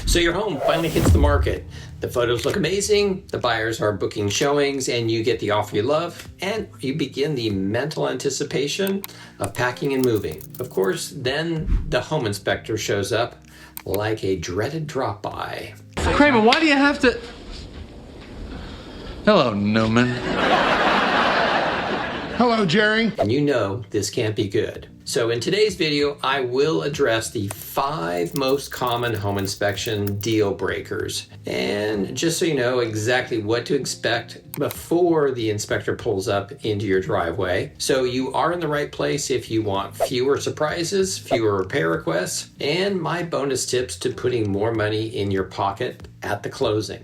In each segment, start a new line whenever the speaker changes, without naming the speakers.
So your home finally hits the market. The photos look amazing, the buyers are booking showings, and you get the offer you love, and you begin the mental anticipation of packing and moving. Of course, then the home inspector shows up like a dreaded drop-by.
Kramer, why do you have to... Hello, Newman.
Hello, Jerry.
And you know this can't be good. So in today's video, I will address the 5 most common home inspection deal breakers. And just so you know exactly what to expect before the inspector pulls up into your driveway. So you are in the right place if you want fewer surprises, fewer repair requests, and my bonus tips to putting more money in your pocket at the closing.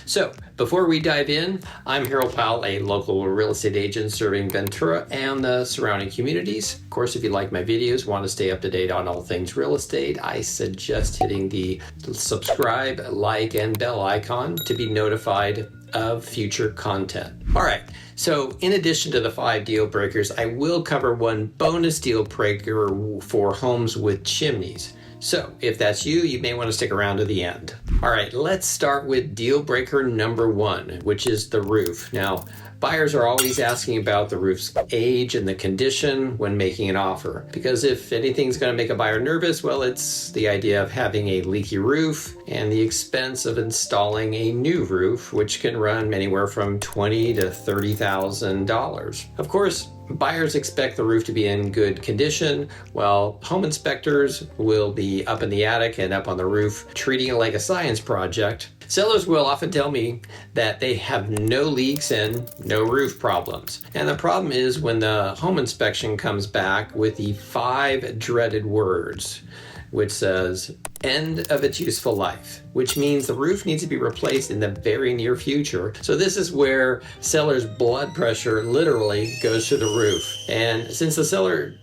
So, before we dive in, I'm Harold Powell, a local real estate agent serving Ventura and the surrounding communities. Of course, if you like my videos, want to stay up to date on all things real estate, I suggest hitting the subscribe, like, and bell icon to be notified of future content. All right, so in addition to the 5 deal breakers, I will cover one bonus deal breaker for homes with chimneys. So if that's you, you may want to stick around to the end. All right, let's start with deal breaker number 1, which is the roof. Now, buyers are always asking about the roof's age and the condition when making an offer. Because if anything's going to make a buyer nervous, well, it's the idea of having a leaky roof and the expense of installing a new roof, which can run anywhere from $20,000 to $30,000. Of course, buyers expect the roof to be in good condition, while home inspectors will be up in the attic and up on the roof, treating it like a science project. Sellers will often tell me that they have no leaks and no roof problems. And the problem is when the home inspection comes back with the 5 dreaded words, which says, end of its useful life, which means the roof needs to be replaced in the very near future. So this is where seller's blood pressure literally goes to the roof. And since the seller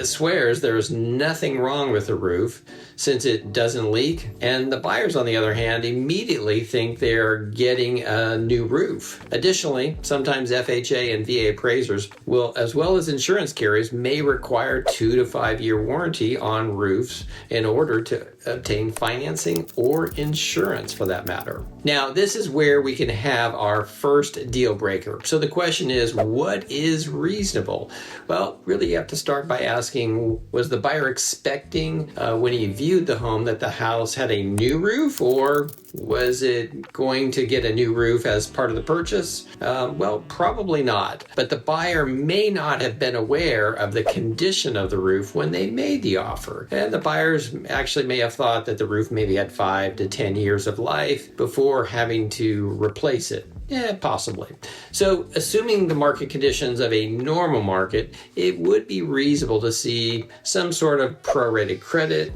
swears there's nothing wrong with the roof since it doesn't leak, and the buyers, on the other hand, immediately think they're getting a new roof. Additionally, sometimes FHA and VA appraisers will, as well as insurance carriers, may require 2 to 5 year warranty on roofs in order to obtain financing or insurance for that matter. Now, this is where we can have our first deal breaker. So the question is, what is reasonable? Well, really you have to start by asking, was the buyer expecting when he viewed the home that the house had a new roof, or was it going to get a new roof as part of the purchase? Well, probably not. But the buyer may not have been aware of the condition of the roof when they made the offer. And the buyers actually may have thought that the roof maybe had 5 to 10 years of life before having to replace it. Yeah, possibly. So assuming the market conditions of a normal market, it would be reasonable to see some sort of prorated credit,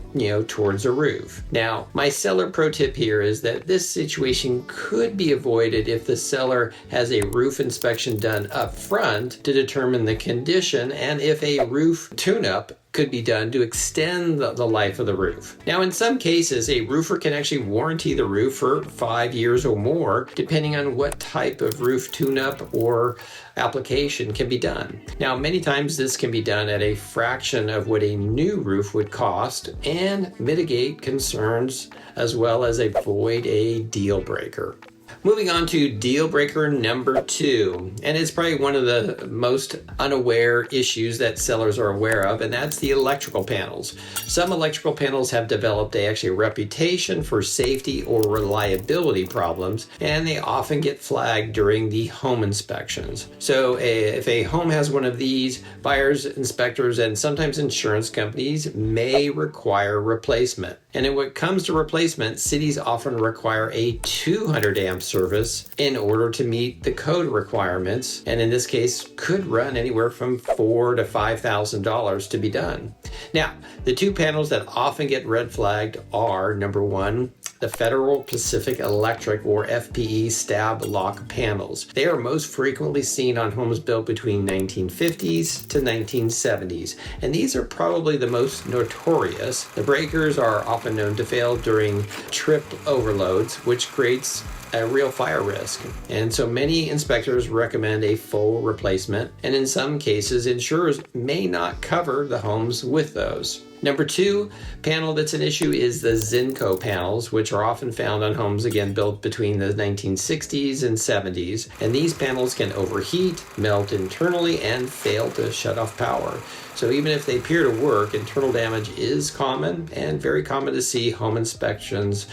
towards a roof. Now, my seller pro tip here is that this situation could be avoided if the seller has a roof inspection done up front to determine the condition, and if a roof tune-up could be done to extend the life of the roof. Now, in some cases, a roofer can actually warranty the roof for 5 years or more, depending on what type of roof tune-up or application can be done. Now, many times this can be done at a fraction of what a new roof would cost and mitigate concerns as well as avoid a deal breaker. Moving on to deal breaker number 2, and it's probably one of the most unaware issues that sellers are aware of, and that's the electrical panels. Some electrical panels have developed a reputation for safety or reliability problems, and they often get flagged during the home inspections. So if a home has one of these, buyers, inspectors, and sometimes insurance companies may require replacement. And when it comes to replacement, cities often require a 200 amp service in order to meet the code requirements, and in this case could run anywhere from $4,000 to $5,000 to be done. Now, the 2 panels that often get red flagged are, number 1, the Federal Pacific Electric or FPE stab lock panels. They are most frequently seen on homes built between 1950s to 1970s, and these are probably the most notorious. The breakers are often known to fail during trip overloads, which creates a real fire risk. And so many inspectors recommend a full replacement, and in some cases, insurers may not cover the homes with those. Number 2 panel that's an issue is the Zinco panels, which are often found on homes, again, built between the 1960s and 70s. And these panels can overheat, melt internally, and fail to shut off power. So even if they appear to work, internal damage is common and very common to see home inspections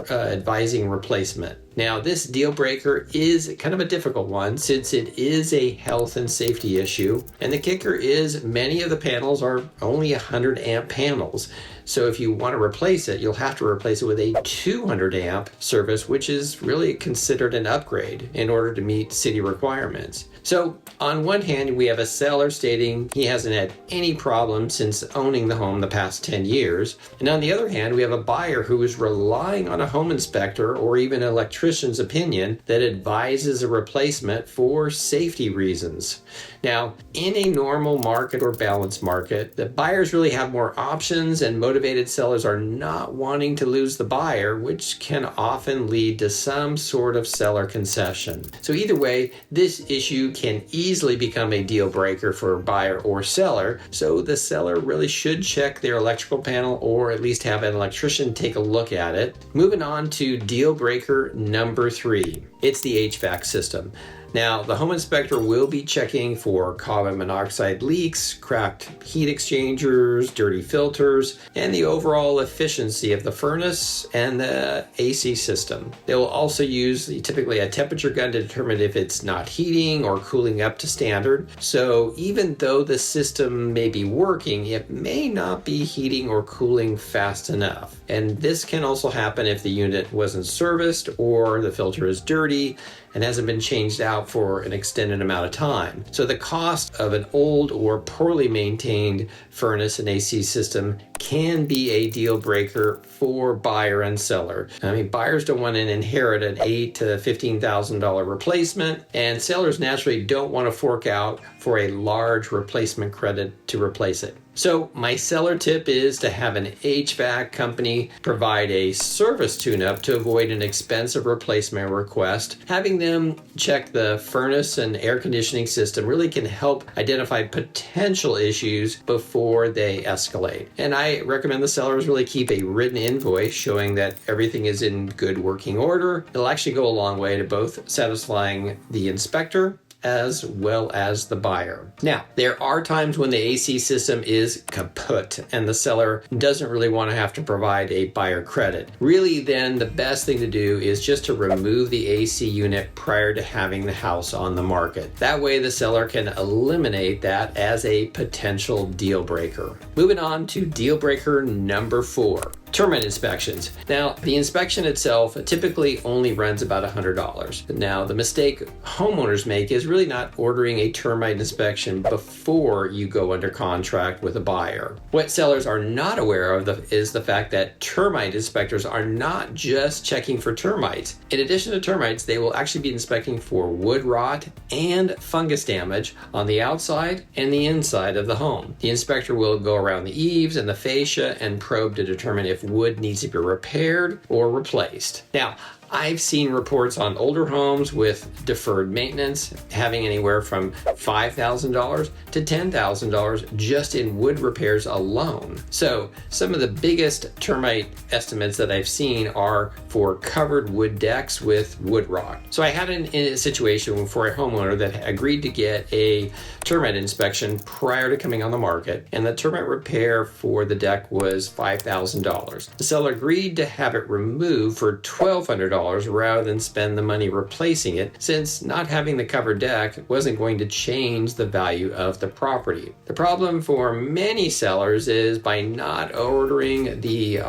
advising replacement. Now, this deal breaker is kind of a difficult one since it is a health and safety issue. And the kicker is many of the panels are only 100 amp panels. So if you want to replace it, you'll have to replace it with a 200 amp service, which is really considered an upgrade in order to meet city requirements. So on one hand, we have a seller stating he hasn't had any problem since owning the home the past 10 years. And on the other hand, we have a buyer who is relying on a home inspector or even an electrician's opinion that advises a replacement for safety reasons. Now, in a normal market or balanced market, the buyers really have more options and motivated sellers are not wanting to lose the buyer, which can often lead to some sort of seller concession. So either way, this issue can easily become a deal breaker for a buyer or seller. So the seller really should check their electrical panel or at least have an electrician take a look at it. Moving on to deal breaker number 3. It's the HVAC system. Now, the home inspector will be checking for carbon monoxide leaks, cracked heat exchangers, dirty filters, and the overall efficiency of the furnace and the AC system. They will also use typically a temperature gun to determine if it's not heating or cooling up to standard. So even though the system may be working, it may not be heating or cooling fast enough. And this can also happen if the unit wasn't serviced or the filter is dirty and hasn't been changed out for an extended amount of time. So the cost of an old or poorly maintained furnace and AC system can be a deal breaker for buyer and seller. I mean, buyers don't want to inherit an $8,000 to $15,000 replacement, and sellers naturally don't want to fork out for a large replacement credit to replace it. So my seller tip is to have an HVAC company provide a service tune-up to avoid an expensive replacement request. Having them check the furnace and air conditioning system really can help identify potential issues before they escalate. And I recommend the sellers really keep a written invoice showing that everything is in good working order. It'll actually go a long way to both satisfying the inspector as well as the buyer. Now, there are times when the AC system is kaput and the seller doesn't really want to have to provide a buyer credit. Really, then the best thing to do is just to remove the AC unit prior to having the house on the market. That way the seller can eliminate that as a potential deal breaker. Moving on to deal breaker number 4. Termite inspections. Now, the inspection itself typically only runs about $100. Now, the mistake homeowners make is really not ordering a termite inspection before you go under contract with a buyer. What sellers are not aware of is the fact that termite inspectors are not just checking for termites. In addition to termites, they will actually be inspecting for wood rot and fungus damage on the outside and the inside of the home. The inspector will go around the eaves and the fascia and probe to determine if wood needs to be repaired or replaced. Now, I've seen reports on older homes with deferred maintenance having anywhere from $5,000 to $10,000 just in wood repairs alone. So some of the biggest termite estimates that I've seen are for covered wood decks with wood rot. So I had a situation for a homeowner that agreed to get a termite inspection prior to coming on the market, and the termite repair for the deck was $5,000. The seller agreed to have it removed for $1,200 rather than spend the money replacing it, since not having the covered deck wasn't going to change the value of the property. The problem for many sellers is by not ordering the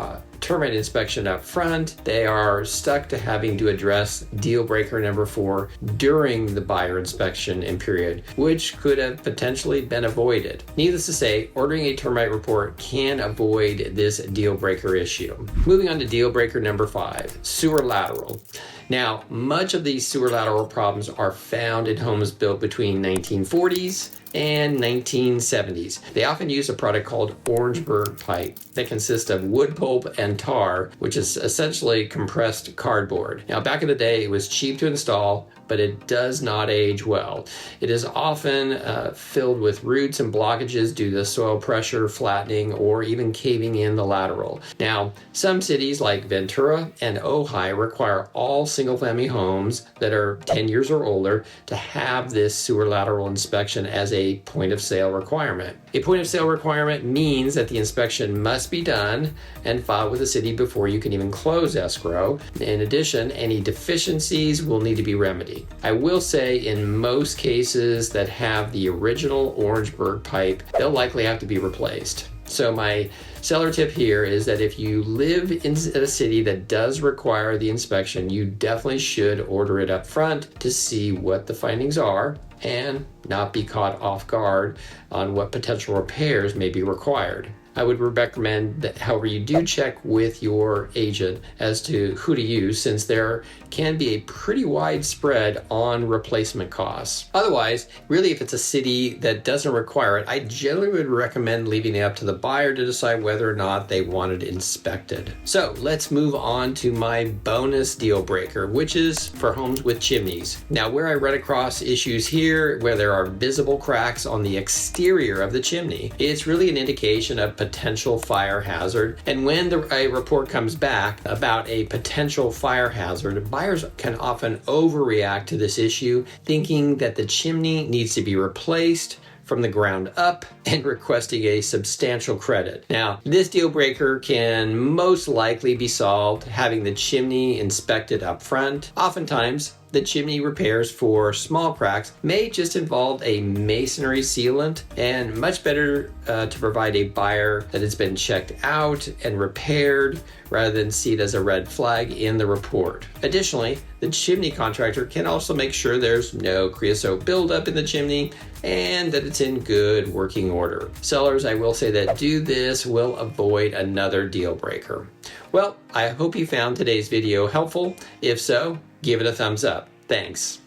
termite inspection up front, they are stuck to having to address deal breaker number 4 during the buyer inspection period, which could have potentially been avoided. Needless to say, ordering a termite report can avoid this deal breaker issue. Moving on to deal breaker number 5, sewer lateral. Now, much of these sewer lateral problems are found in homes built between 1940s and 1970s. They often use a product called Orangeburg pipe that consists of wood pulp and tar, which is essentially compressed cardboard. Now, back in the day, it was cheap to install, but it does not age well. It is often filled with roots and blockages due to soil pressure, flattening, or even caving in the lateral. Now, some cities like Ventura and Ojai require all single-family homes that are 10 years or older to have this sewer lateral inspection as a point-of-sale requirement. A point-of-sale requirement means that the inspection must be done and filed with the city before you can even close escrow. In addition, any deficiencies will need to be remedied. I will say in most cases that have the original Orangeburg pipe, they'll likely have to be replaced. So my seller tip here is that if you live in a city that does require the inspection, you definitely should order it up front to see what the findings are and not be caught off guard on what potential repairs may be required. I would recommend that, however, you do check with your agent as to who to use, since there can be a pretty wide spread on replacement costs. Otherwise, really, if it's a city that doesn't require it, I generally would recommend leaving it up to the buyer to decide whether or not they want it inspected. So let's move on to my bonus deal breaker, which is for homes with chimneys. Now, where I run across issues here where there are visible cracks on the exterior of the chimney, it's really an indication of potential fire hazard. And when a report comes back about a potential fire hazard, buyers can often overreact to this issue, thinking that the chimney needs to be replaced from the ground up and requesting a substantial credit. Now, this deal breaker can most likely be solved having the chimney inspected up front. Oftentimes, the chimney repairs for small cracks may just involve a masonry sealant, and much better to provide a buyer that has been checked out and repaired rather than see it as a red flag in the report. Additionally, the chimney contractor can also make sure there's no creosote buildup in the chimney and that it's in good working order. Sellers, I will say that do this will avoid another deal breaker. Well, I hope you found today's video helpful. If so, give it a thumbs up. Thanks.